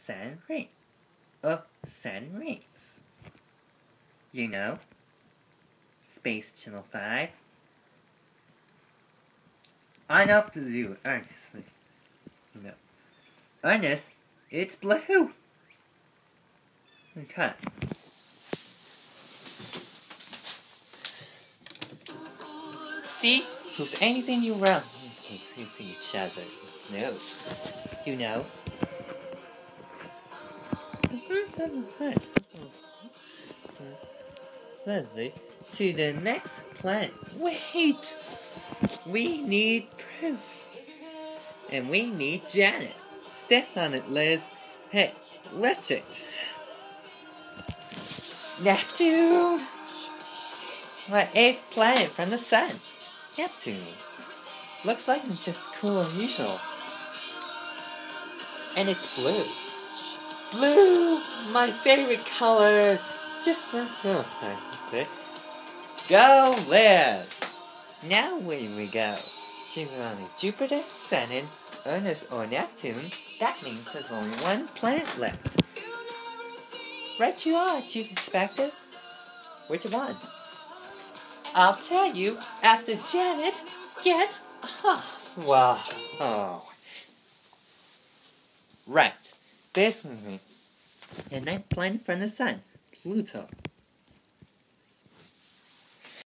Saturn ring of Saturn rings. You know, Space Channel 5. I know what to do, Ernest. No. Ernest, it's blue. Okay. See? Who's anything you run? It's each other. No. You know. Lovely. To the next planet. Wait! We need proof. And we need Janet. Step on it, Liz. Hey, let's it. Neptune! My 8th planet from the sun. Neptune. Looks like it's just cool as usual. And it's blue. Blue! My favorite color! Just Go, Liz! Now where we go? Should we on Jupiter, Saturn, Uranus, or Neptune? That means there's only one planet left. Right you are, Chief Inspector. Which one? I'll tell you after Janet gets off. Wow. Oh. Right. This movie. And that planet from the sun, Pluto.